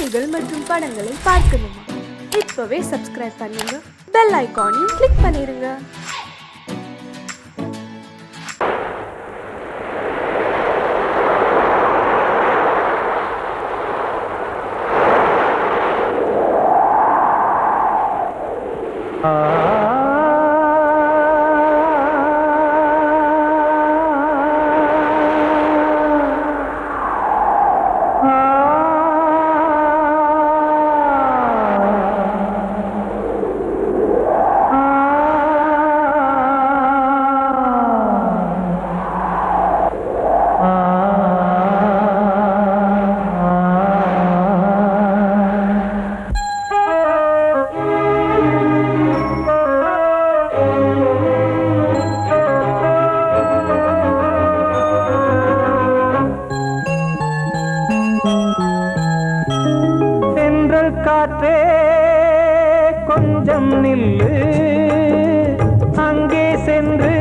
செய்திகள் மற்றும் படங்களை பார்க்கணுமா? இப்பவே சப்ஸ்கிரைப் பண்ணுங்க, பெல் ஐகானையும் கிளிக் பண்ணிருங்க. காற்றே கொஞ்சம் நில்லு, அங்கே சென்று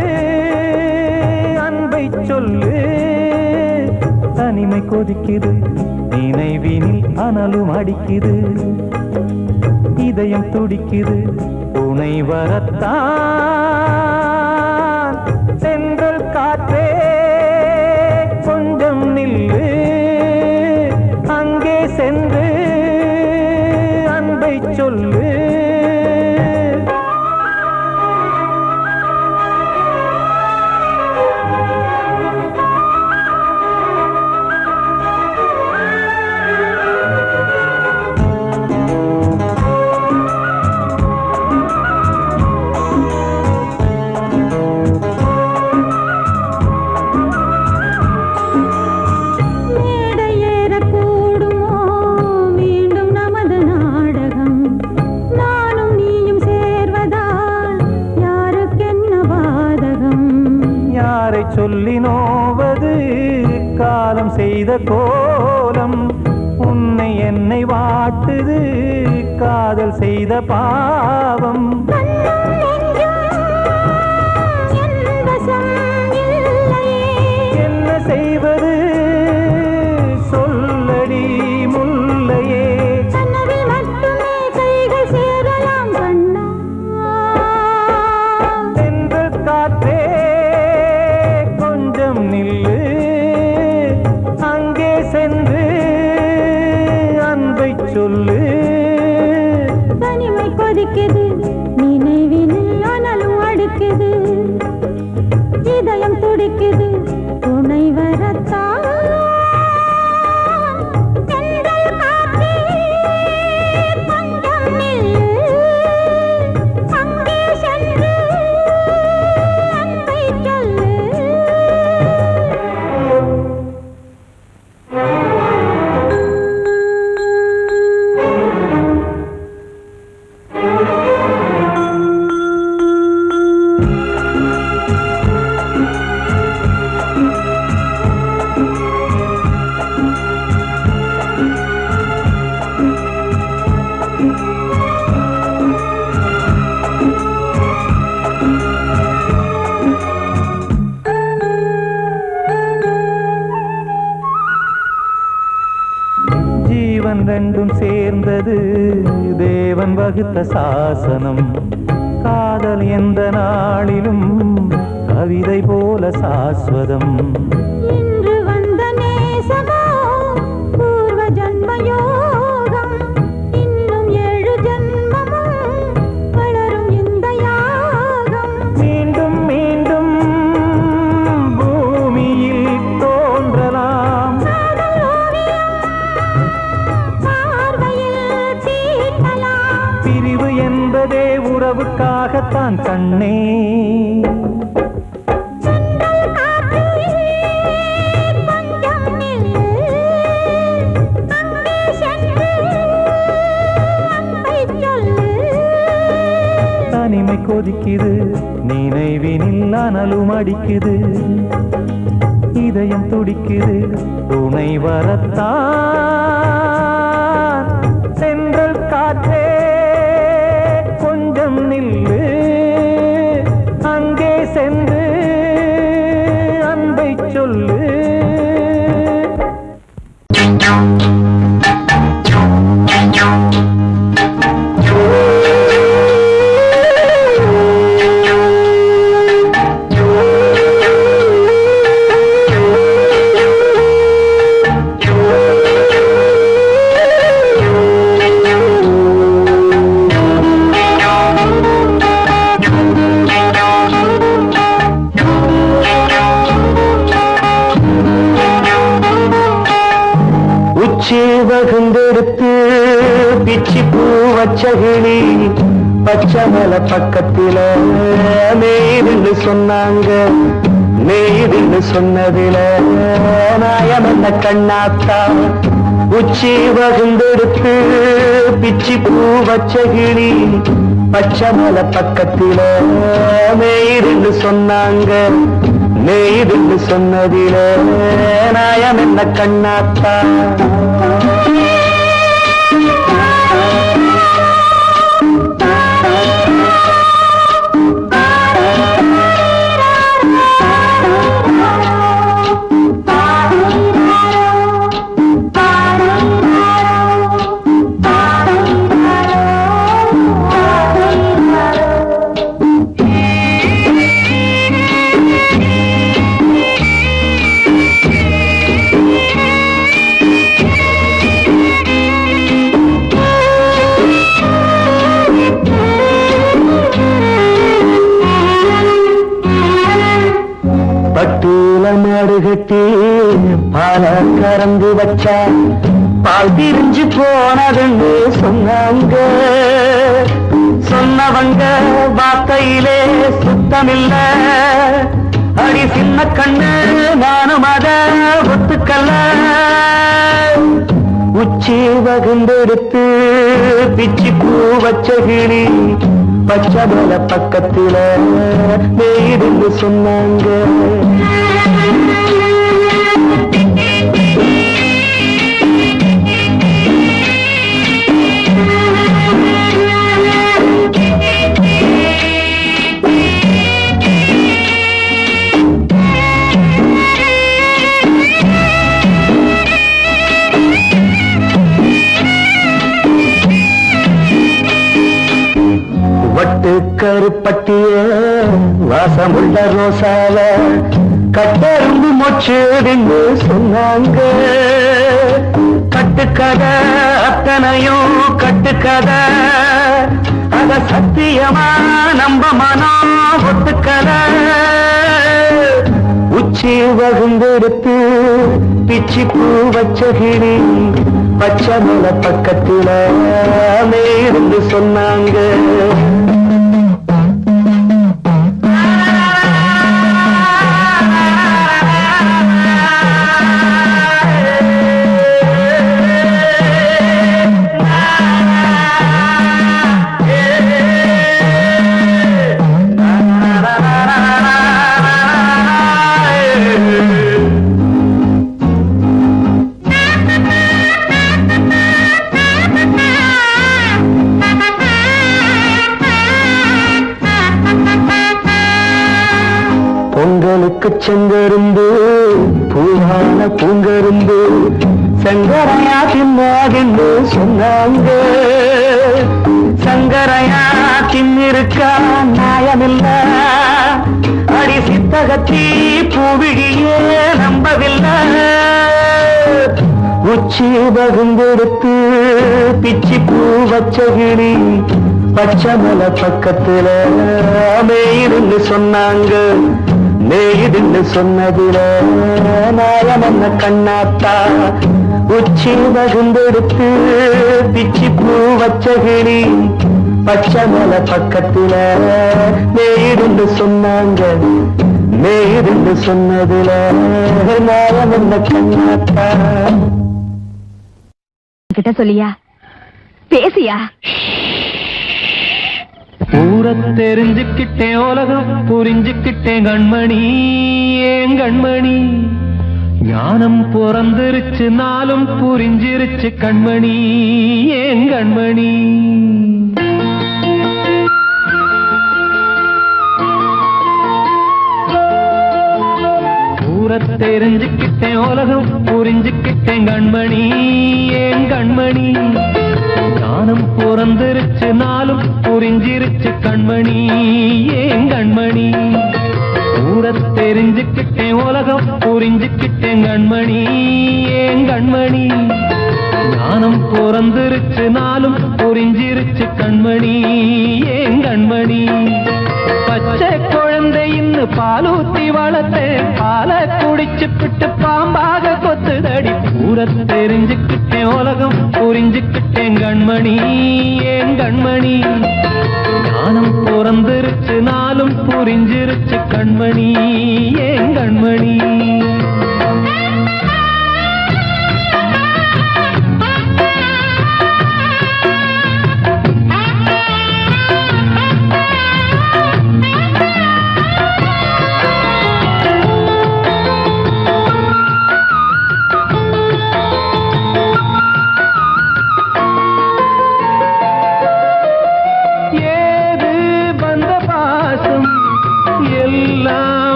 அன்பை சொல்லு. தனிமை கொதிக்குது, நினைவினில் அனலும் அடிக்குது, இதயம் துடிக்குது, துணை வரத்தான். சென்றல் காற்றே கொஞ்சம் நில்லு, அங்கே சென்று சொல்லு. சொல்லி நோவது காலம் செய்த கோலம், உன்னை என்னை வாட்டுது காதல் செய்த பாவம். என்ன செய்வது சொல்லடி முல்லையே, சென்று காற்றே நில்லு, அங்கே சென்று அன்பை சொல்லு. தனிமை கொதிக்குது, நினைவினில் அனலும் அடிக்குது, இதயம் துடிக்குது, துணை வரத்தான். ஜீவன் ரெண்டும் சேர்ந்தது தேவன் வகுத்த சாசனம். காதல் எந்த நாளிலும் கவிதை போல சாஸ்வதம். இன்று வந்த நேசமோ பூர்வ ஜன்ம யோகம், இன்னும் 7 ஜன்மமும் வளரும் இந்த யாகம். மீண்டும் மீண்டும் பூமியில் தோன்றலாம், பிரிவு என்பதே உறவுக்காகத்தான் கண்ணே. தனிமை கொதிக்குது, நினைவினில் அனலும் அடிக்குது, இதயம் துடிக்குது, துணை வரத்தான். சென்றல் காற்றே கொஞ்சம் நில்லு, அங்கே சென்று அன்பை சொல்லு. வகுந்தெடுத்து பிச்சி பூ வச்ச கிளி பச்சை மலை பக்கத்தில நெய்துன்னு சொன்னாங்க. நெய்துன்னு சொன்னதில நாயம் என்ன கண்ணாத்தா. உச்சி வகுந்தெடுத்து பிச்சி பூ வச்ச கிளி பச்சை மலை பக்கத்தில நெய்துன்னு சொன்னாங்க. நெய்துன்னு சொன்னதில நாயம் என்ன கண்ணாத்தா. பட்டூல மாடு கட்டி பால கறந்து வச்சா பால் திரிஞ்சு போனதுன்னு சொன்னாங்க. சொன்னவங்க வார்த்தையிலே சுத்தமில்ல. அடி சின்ன கண்ணு நானும் அத ஒத்துக்கல்ல. உச்சி வகுந்தெடுத்து பிச்சி பூ வச்ச கிளி பச்சை மலை பக்கத்தில நெய்துன்னு சொன்னாங்க. வட்டு கருப்பட்டிய வாசமுள்ள ரோசால கட்டெரும்பு மொச்சுடுன்னு சொன்னாங்க. கட்டுக்கதை அத்தனையும் கட்டுக்கதை. அத சத்தியமா நம்ப மனம் ஒத்துக்கதை. உச்சி வகுந்தெடுத்து பிச்சி பூ வச்ச கிளி பச்சை மலை பக்கத்தில நெய்துன்னு சொன்னாங்க. பொங்கலுக்கு செங்கரும்பு பூவான பூங்கரும்பு சங்கரையா தின்னாகின்னு சொன்னாங்க. சங்கரையா தின்னிருக்கா நியாயமில்ல. அடி சித்தகத்தி பூவிழியே நம்பவில்லை. உச்சி வகுந்தெடுத்து பிச்சி பூ வச்ச கிளி பச்சை மலை பக்கத்தில நெய்துன்னு சொன்னாங்க. நெய்துன்னு சொன்னதில நாயம் என்ன கண்ணாத்தா. உச்சி வகுந்தெடுத்து பிச்சி பூ வச்ச கிளி பச்சை மலை பக்கத்தில நெய்துன்னு சொன்னாங்க. நெய்துன்னு சொன்னதில நாயம் என்ன கண்ணாத்தா. கிட்ட சொல்லியா பேசியா? ஊரை தெரிஞ்சுக்கிட்டேன் உலகம் புரிஞ்சுக்கிட்டேன் கண்மணி. ஏன் கண்மணி ஞானம் பிறந்திருச்சு நாளும் புரிஞ்சிருச்சு கண்மணி. ஏன் கண்மணி ஊரை தெரிஞ்சுக்கிட்டேன் உலகம் புரிஞ்சுக்கிட்டேன் கண்மணி. ஏன் கண்மணி ஞானம் பிறந்திருச்சு நாளும் புரிஞ்சிருச்சு கண்மணி. ஏன் கண்மணி ஊரத் தெரிஞ்சுக்கிட்டேன் உலகம் புரிஞ்சுக்கிட்டேன் கண்மணி ஏன் கண்மணி ஞானம் பிறந்திருச்சு நாளும் புரிஞ்சிருச்சு கண்மணி ஏன் கண்மணி பச்சை குழந்தை இன்னும் பாலூத்தி வளர்த்தேன் பாலை குடிச்சு பிட்டு பாம்பாக கொத்துதடி ஊரத் தெரிஞ்சுக்கிட்டேன் உலகம் புரிஞ்சுக்கிட்டேன் கண்மணி ஏன் கண்மணி ஞானம் பிறந்திருச்சு நாளும் புரிஞ்சிருச்சு கண்மணி ஏன் கண்மணி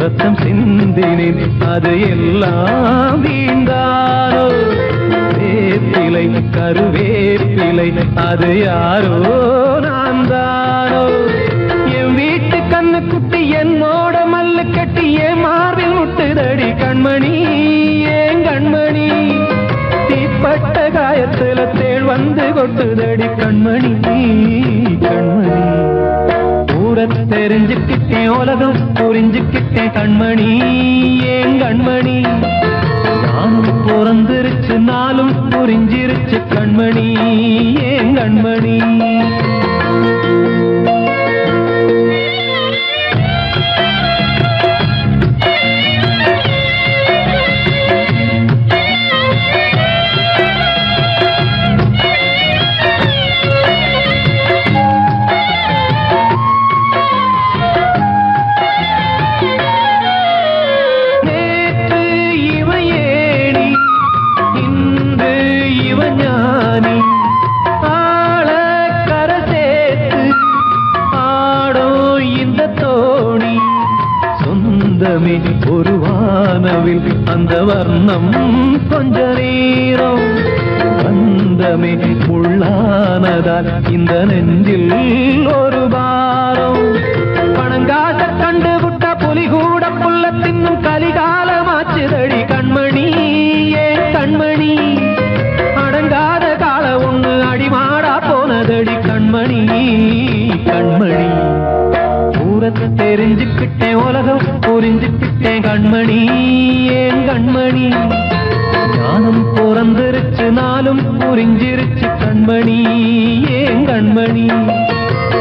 ரத்தம் சிந்தினேன் அது எல்லாம் வீண்டாரோ வேப்பிலை கருவேப்பிலை அது யாரோ நான் தானோ என் வீட்டு கண்ணு குட்டி என்னோட மல்லு கட்டி என் மார்பில் முட்டுதடி கண்மணி ஏன் கண்மணி தீப்பட்ட காயத்துல தேள் வந்து கொட்டுதடி கண்மணி கண்மணி ஊரத் தெரிஞ்சுக்கிட்டேன் உலகம் புரிஞ்சுக்கிட்டேன் கண்மணி ஏன் கண்மணி நானும் பிறந்திருச்சு நாளும் புரிஞ்சிருச்சு கண்மணி ஏன் கண்மணி ஒரு வானவில் அந்த வர்ணம் கொஞ்ச நேரம் பந்தமே உள்ளானதால் இந்த நெஞ்சில் ஒரு பாரம் பணங்காச கண்டு விட்ட புலி கூட புல்ல தின்னும் கலிகாலமாச்சுதடி கண்மணி ஏன் கண்மணி அடங்காத கால ஒண்ணு அடிமாடா போனதடி கண்மணி கண்மணி ஊரத் தெரிஞ்சுக்கிட்டேன் உலகம் புரிஞ்சுக்கிட்டேன் கண்மணி ஏன் கண்மணி ஞானம் பிறந்திருச்சு நாளும் புரிஞ்சிருச்சு கண்மணி ஏன் கண்மணி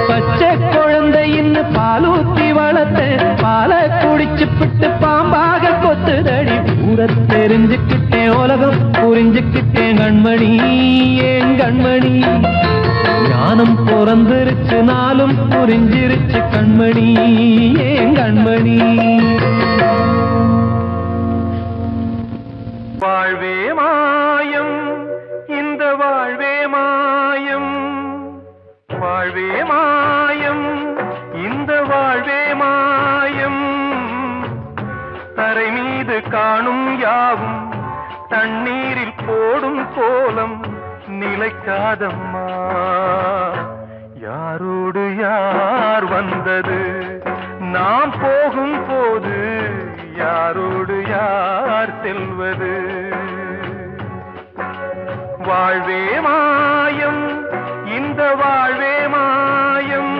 பச்சை குழந்தை இன்னும் பாலூத்தி வளர்த்தேன் பாலை குடிச்சு பிட்டு பாம்பாக கொத்துதடி ஊரத் தெரிஞ்சுக்கிட்டேன் உலகம் புரிஞ்சுக்கிட்டேன் கண்மணி ஏன் கண்மணி ஞானம் பிறந்திருச்சு நாளும் புரிஞ்சிருச்சு கண்மணி ஏன் கண்மணி வாழ்வே மாயம் இந்த வாழ்வே மாயம் வாழ்வே மாயம் இந்த வாழ்வே மாயம் தரை மீது காணும் யாவும் தண்ணீரில் போடும் கோலம் நிலைக்காதம்மா யாரோடு யார் வந்தது நாம் போகும் போது யாரோடு யார் செல்வது வாழ்வே மாயம் இந்த வாழ்வே மாயம்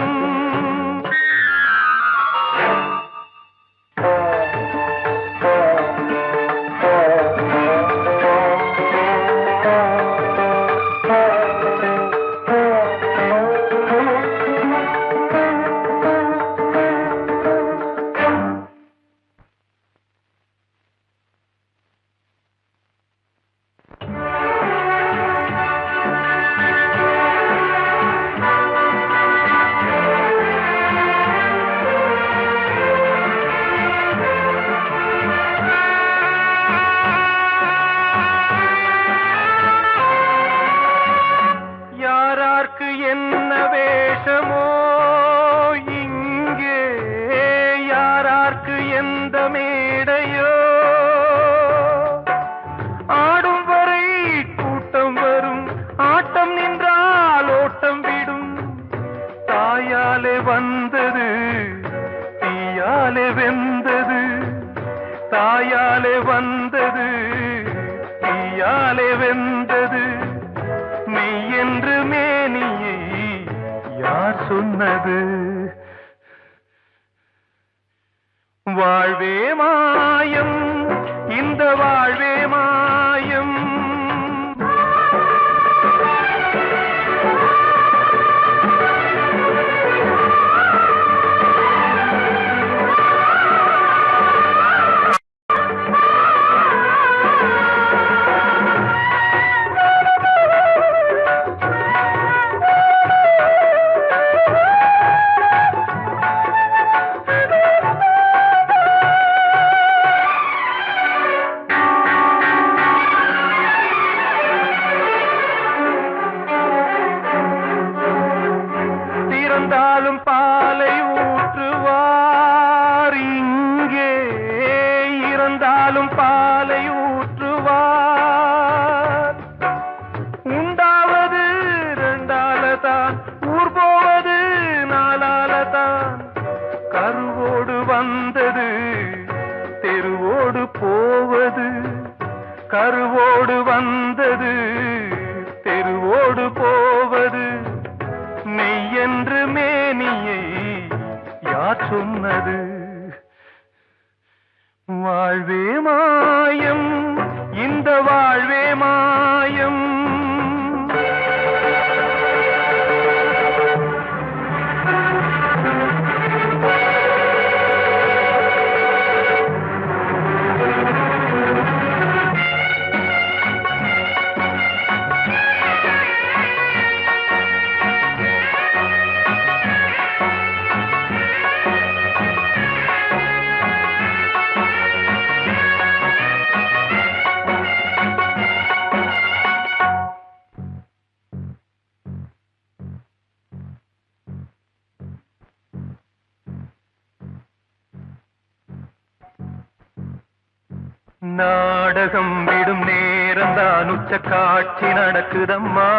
எந்த மேடையோ ஆடும் வரை சொன்னது. வாழ்வே மாயம், இந்த வாழ்வே மாயம். இறந்தாலும் பாலை ஊற்றுவார் இங்கே, இறந்தாலும் பாலை ஊற்றுவார். உண்டாவது ரெண்டாலதான், ஊர் போவது நாலாலதான். கருவோடு வந்தது தெருவோடு போவது, கருவோடு வந்தது தெருவோடு போவது. மெய்யென்று மேனியை யார் சொன்னது? வாழ்வே மாயம், இந்த வாழ்வே மாயம். நாடகம் விடும் நேரம்தான் உச்ச காட்சி நடக்குதம்மா.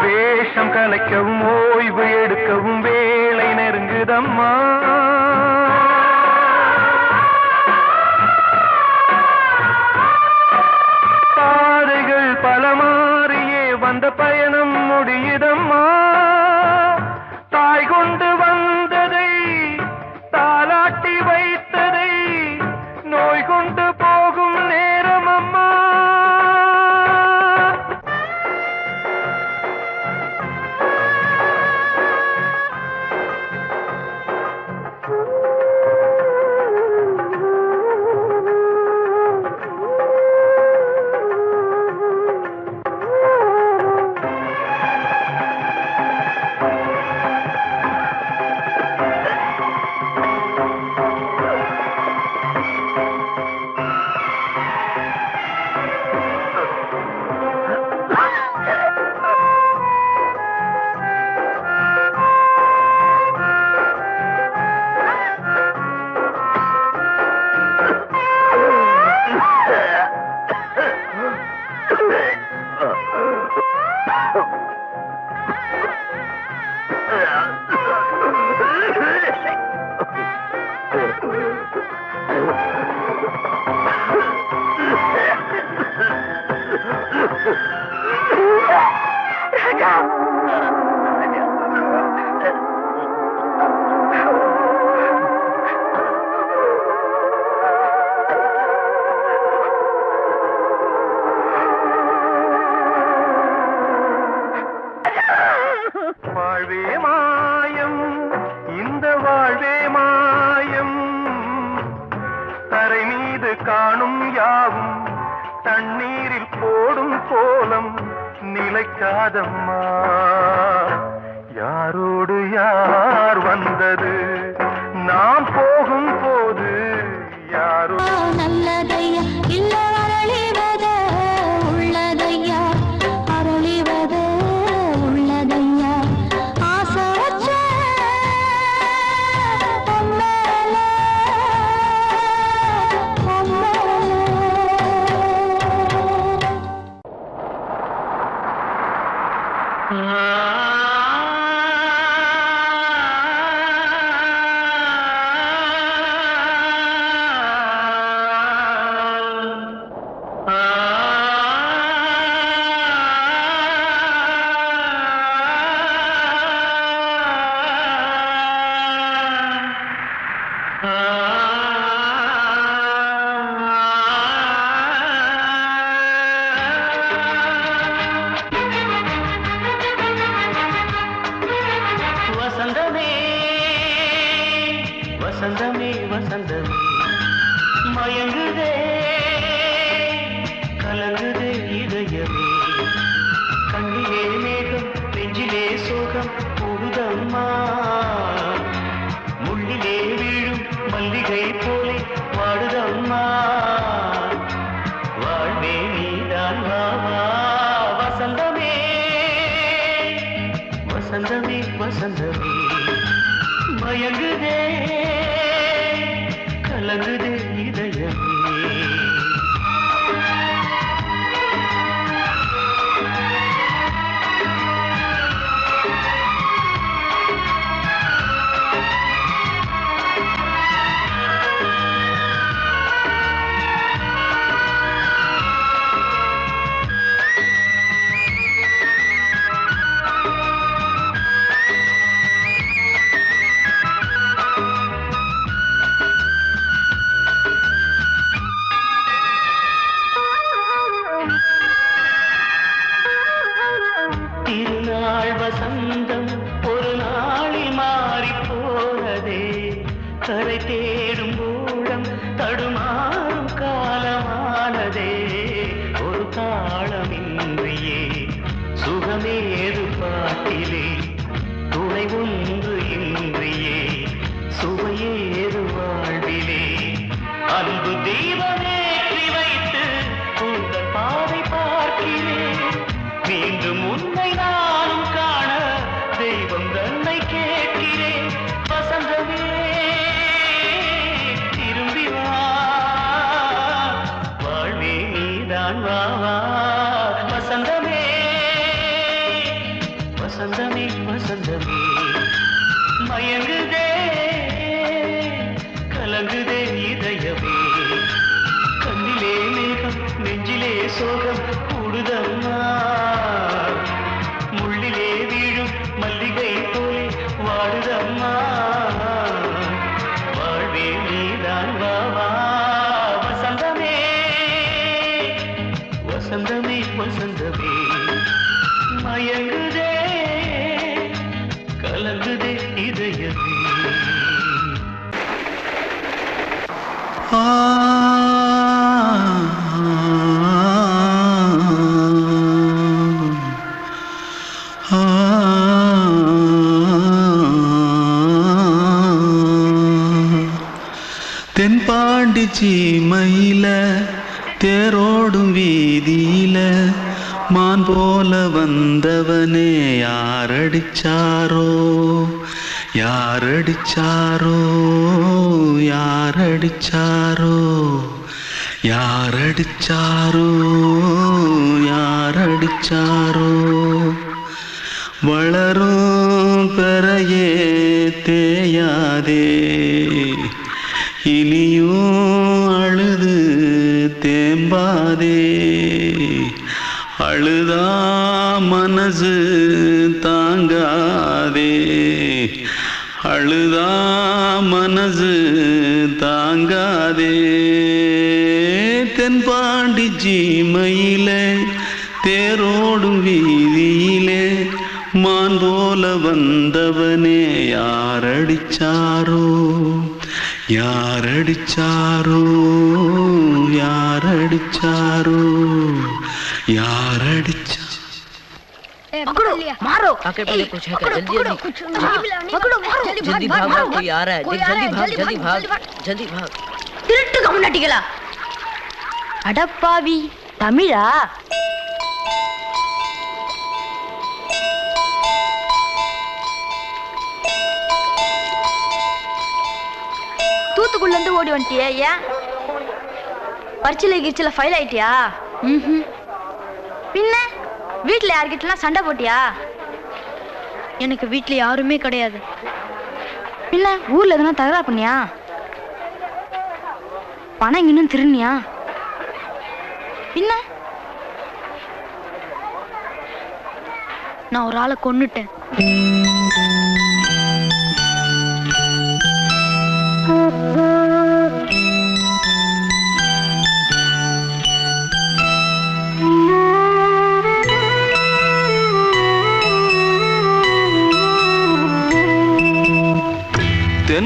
வேஷம் கலைக்கவும் ஓய்வு எடுக்கவும் வேளை நெருங்குதம்மா. பாதைகள் பல மாறியே வந்த பயணம் முடியுதம்மா. தாய் கொண்டு வந்ததை தாலாட்டி வைத்ததை நோய் கொண்டு போகும் நேரம் அம்மா. வாழ்வே மாயம், இந்த வாழ்வே மாயம். தரை மீது காணும் யாவும் தண்ணீரில் போடும் கோலம் நிலைக்காதம்மா. யாரோடு யார் வந்தது நாம் போகும் போது யாரோ நல்லதையா இல்ல அருளிவத உள்ளதையா, அருளிவத உள்ளதையா. ஆசை வச்ச உம்மேல, ஆ வசந்தமே வசந்தமே மயங்குதே கலங்குதே இதயமே கண்ணிலே மேகம் நெஞ்சிலே சோகம் கூடுதம்மா முள்ளிலே வீழும் மல்லிகை போலே வாடுதம்மா வாழ்வே நீதான் வாவா வசந்தமே வசந்தமே வசந்தமே மயங்குதே கலங்குதே இதயமே திருநாள் வசந்தம் ஒரு நாளில் மாறி போனதே கரை தேடும் ஊழம் தடுமாறும் காலமானதே ஒரு தாளமின்றியே சுகமேது பாட்டிலே துணை ஒன்று இன்றியே சுவையேது வாழ்விலே அன்பு தீபமேற்றி வைத்து உங்கள் பாதை பார்க்கிறேன் மீண்டும் உன்னை நானும் காண தெய்வம் தன்னை கேட்கிறேன் வசந்தமே திரும்பி வா வாழ்வே நீதான் வா வா வசந்தமே வசந்தமே வசந்தமே மயங்குதே கலங்குதே இதயமே கண்ணிலே மேகம் நெஞ்சிலே சோகம் கூடுதம்மா முள்ளிலே வீழும் மல்லிகை போலே வாடுதம்மா வாழ்வே நீதான் வா வா வசந்தமே வசந்தமே வசந்தமே மயங்குதே கலங்குதே இதயமே தென்பாண்டி சீமையில தேரோடும் வீதியில மான் போல வந்தவனே யாரடிச்சாரோ யாரடிச்சாரோ யாரடிச்சாரோ யாரடிச்சாரோ யாரடிச்சாரோ வளரும் பெறையே தேயாதே இனியும் அழுது தேம்பாதே அழுதா மனசு தாங்காதே அழுதா மனசு தாங்காதே தென்பாண்டி சீமையிலே தேரோடும் வீதியிலே மான் போல வந்தவனே யாரடிச்சாரோ யாரடிச்சாரோ யாரடிச்சாரோ யாரடிச்சா मारो आके पहले कुछ है क्या जल्दी भाग भाग कोई आ रहा है जल्दी भाग जल्दी भाग திருட்டு கம்முனட்டிகளா அடப்பாவி தமிழா தூத்துக்குள்ள இருந்து ஓடி வந்துட்டியா ஏன் பரிச்சையில கிரிச்சில ஃபைல் ஆயிட்டியா பின்ன வீட்டுல யார்கிட்டலாம் சண்டை போட்டியா எனக்கு வீட்டுல யாருமே கிடையாது பின்ன ஊர்ல எதுனா தகராறு பண்ணியா பணம் இன்னும் திருநியா பின்ன நான் ஒரு ஆளை கொன்னுட்டேன்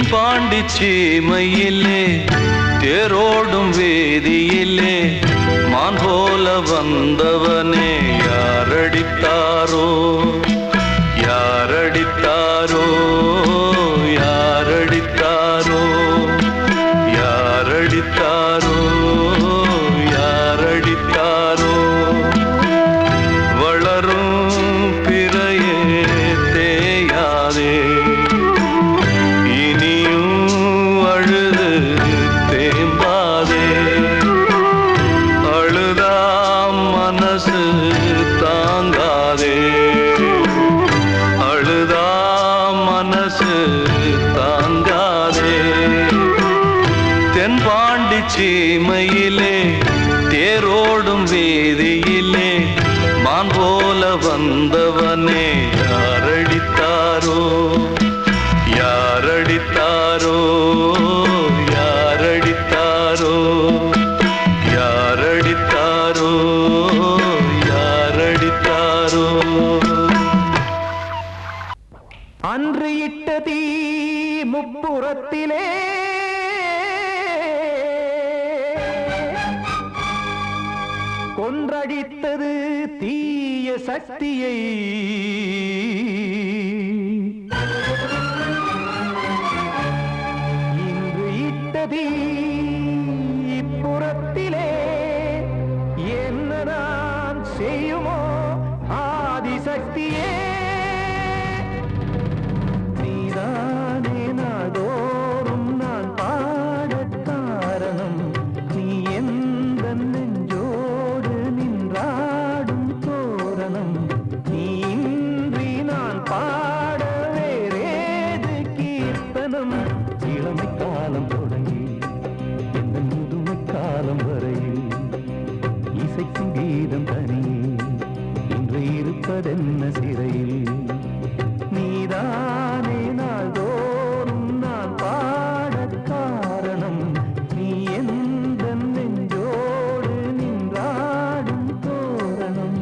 தென்பாண்டி சீமையிலே தேரோடும் வேதியிலே மான் போல வந்தவனே யாரடித்தாரோ யாரடித்தாரோ யாரடித்தாரோ யாரடித்தாரோ யாரடித்தாரோ வளரும் பிறையே தேயாதே இனியும் அழுது தேம்பாதே அழுதாம் மனசு தாங்காதே அழுதாம் மனசு தாங்காதே தென்பாண்டி சீமையிலே தேரோடும் வேதியிலே மான் போல வந்தவனே யாரடித்தாரோ யாரடித்தாரோ யாரடித்தாரோ யாரடித்தாரோ யாரடித்தாரோ அன்று இட்ட தீ முப்புறத்திலே கொன்றடித்தது தீய சக்தியை இன்று இட்ட தீ இப்புறத்திலே என்ன நான் செய்யுமோ ஆதிசக்தியே நீதானே நாடோறும் நான் பாடக் காரணம் நீ எந்த நெஞ்சோடு நின்றாடும் தோரணம் நீ இன்றி நான் பாட வேறேது கீர்த்தனம் இளமை காலம் தொடங்கி எந்த முதுமை காலம் வரையில் இசைக்கும் கீதம் தனியே இன்று இருப்பதென்ன சிறையில் நீதானே நாள்தோறும் நான் பாடக் காரணம் நீ எந்த நெஞ்சோடு நின்றாடும் தோரணம்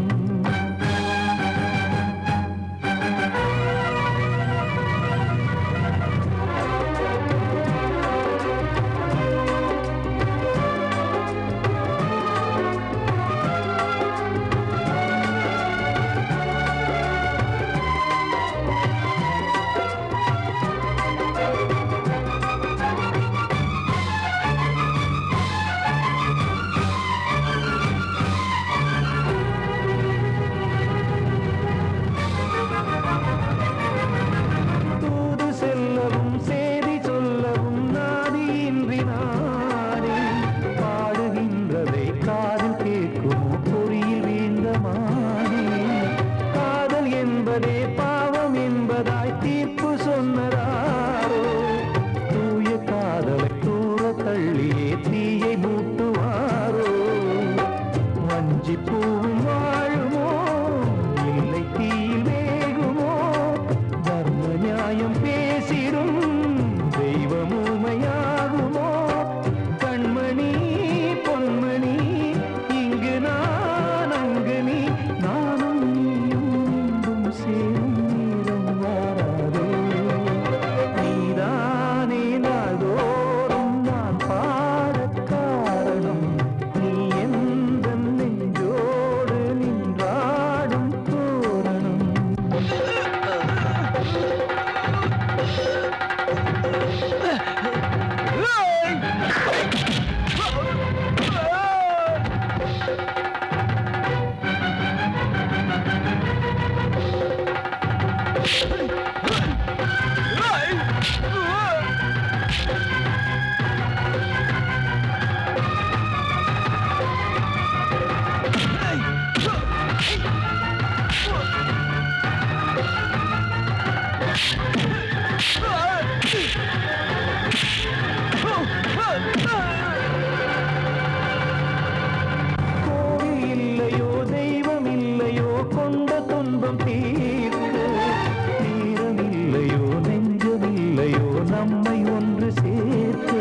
தூது செல்லவும் சேதி சொல்லவும் நாதியின்றி நானே பாடுகின்றதை காதில் கேட்குமோ பொறியில் வீழ்ந்த மானே காதல் என்பதே பாவம் என்பதாய் தீர்ப்பு சொன்னதாரோ தூய காதலை தூர தள்ளியே தீயை மூட்டுவாரோ வஞ்சி பூவும் வாழுமோ இல்லை தீயில் வேகுமோ தர்ம நியாயம் பேசிடும் தெய்வம் ஊமையாகுமோ கண்மணி பொன்மணி இங்கு நான் அங்கு நீ நானும் நீயும் மீண்டும் சேரும் நேரம் வாராதே நீதானே நாள்தோறும் நான் பாடக் காரணம் நீ எந்த நெஞ்சோடு நின்றாடும் தோரணம் கோவில் இல்லையோ தெய்வம் இல்லையோ கொண்ட துன்பம் தீர்க்க நேரம் இல்லையோ நெஞ்சம் இல்லையோ நம்மை ஒன்று சேர்க்க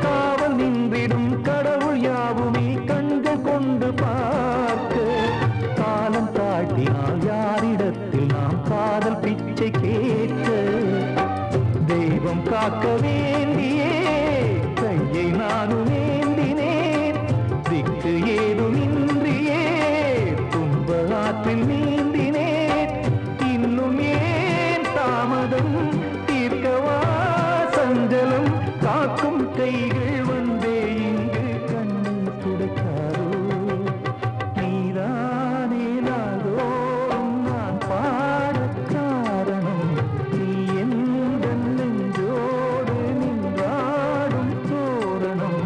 காவல் நின்றிடும் கடவுள் யாவுமே கண்கள் கொண்டு பார்க்க காலம் தாட்டினால் யாரிடத்தில் நாம் காதல் பிச்சை கேட்க தெய்வம் காக்க வேண்டியே கையை நானும் ஏந்தினேன். திக்கு ஏதுமின்றியே துன்ப ஆற்றில் நீந்தினேன். இன்னும் ஏன் தாமதம் தீர்க்கவா சஞ்சலம் காக்கும் கைகள் வந்தே இங்கு கண்ணை துடைக்காரோ. நீதானே நாள்தோறும் நான் பாடக் காரணம். நீ எந்த நெஞ்சோடு நின்றாடும் தோரணம்.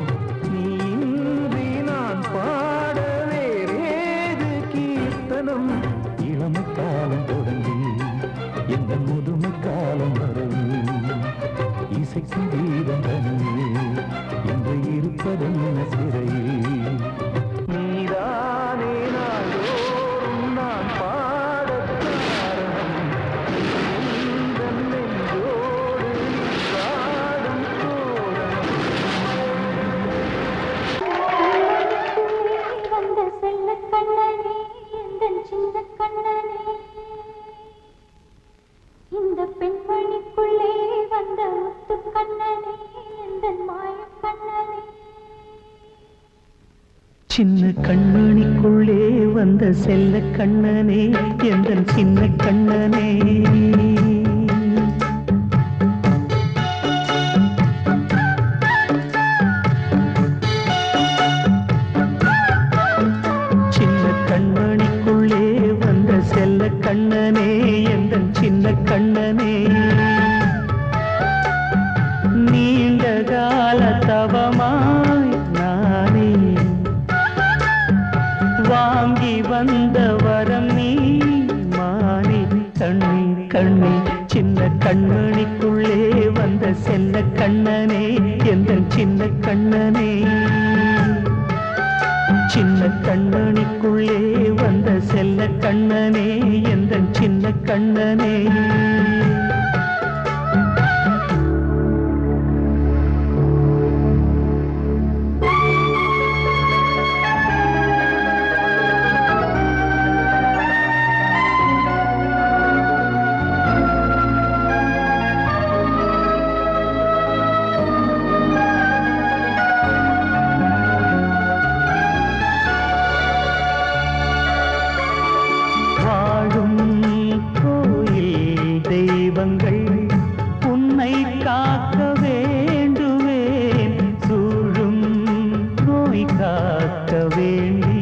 நீ இன்றி நான் பாட வேறேது கீர்த்தனம். இளமை காலம் தொடங்கி எந்த முதுமை காலம் வரை இசைக்கும் கீதம் தனியே என்று இருப்பதென்ன சிறையில். நீதானே நாள்தோறும் நான் பாடக் காரணம். எந்த நெஞ்சோடு நின்றாடும் தோரணம். வந்த செல்ல கண்ணனே எந்தன் சின்ன கண்ணனே இந்த பெண்மணிக்குள்ளே வந்த முத்து கண்ணனே எந்தன் மாய கண்ணனே. சின்ன கண்மணிக்குள்ளே வந்த செல்ல கண்ணனே எந்தன் சின்ன கண்ணனே. சின்ன கண்மணிக்குள்ளே வந்த செல்ல கண்ணனே எந்தன் சின்ன கண்ணனே. நீண்ட கால தவமாய் நானே வாங்கி வந்த வரம் நீ மானே. கண்ணீர் கண்ணீர் சின்ன கண்மணிக்குள்ளே வந்த செல்ல கண்ணனே எந்தன் சின்ன கண்ணனே. சின்ன கண்மணிக்குள்ளே வந்த செல்ல கண்ணனே எந்தன் சின்ன கண்ணனே. வாழும் கோயில் தெய்வங்கள் உன்னை காக்க வேண்டுவேன். சூழும் நோய் காக்க வேண்டி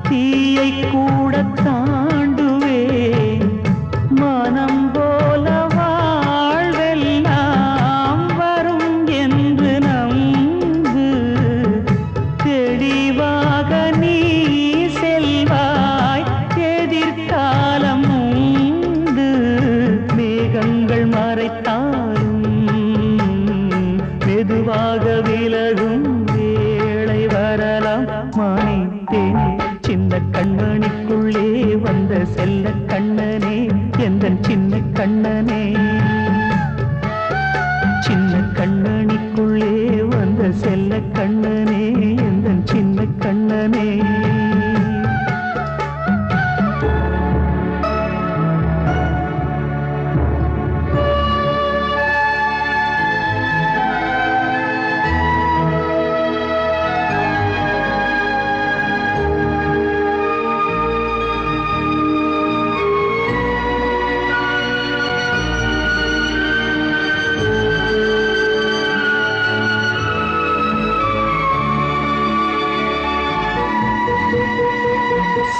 தீயை கூட தாண்டுவேன். மனம் போல வாழ்வெல்லாம் வரும் என்று நம்பு. தெளிவாக நீ செல்வாய் எதிர்காலம் உண்டு. மேகங்கள் மறைத்தாலும் மெதுவாக விலகும் வேளை வரலாம். மானித்தேனே சின்ன கண்மணிக்குள்ளே வந்த செல்ல கண்ணனே எந்தன் சின்ன கண்ணனே. சின்ன கண்ணனிக்குள்ளே வந்த செல்ல கண்ணனே எந்தன் சின்ன கண்ணனே.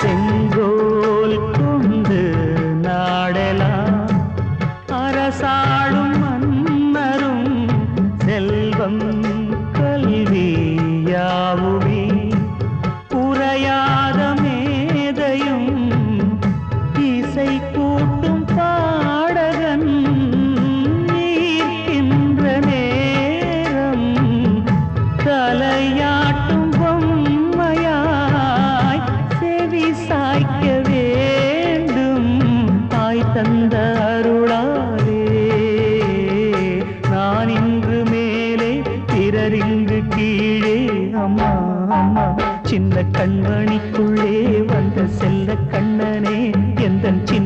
செங்கோல் கொண்டு நாடெல்லாம் அரசாளும் மன்னரும் செல்வம் கல்வி யாவுமே உரையாத மேதையும் இசை கூட்டும் பாடகன் ஈர்க்கின்ற நேரம் தலையாட்டும் பொம்மையாய் செவி சாய்க்க வேண்டும். தாய் தந்த அருளாலே நான் இன்று மேலே பிறரிங்கு கீழே. அம்மா அம்மா சின்ன கண்மணிக்குள்ளே வந்த செல்ல கண்ணனே எந்தன் சின்ன